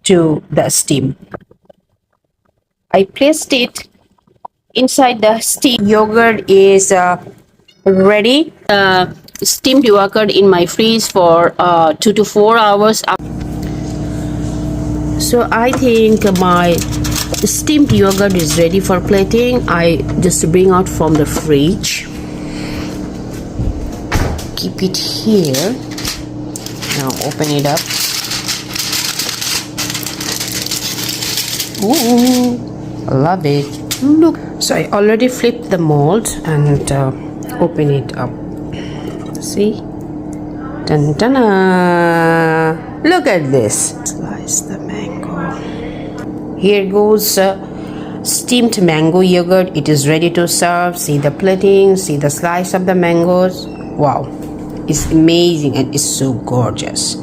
to the steam. I placed it inside the steam. Yogurt is ready. Steamed yogurt in my fridge for 2 to 4 hours. So I think my steamed yogurt is ready for plating. I just bring out from the fridge. Keep it here. Now open it up. Ooh, I love it. Look. So I already flipped the mold and open it up. See? Dun, dun, dun. Look at this. Slice the mango. Here goes steamed mango yogurt. It is ready to serve. See the plating. See the slice of the mangoes. Wow. It's amazing and it's so gorgeous.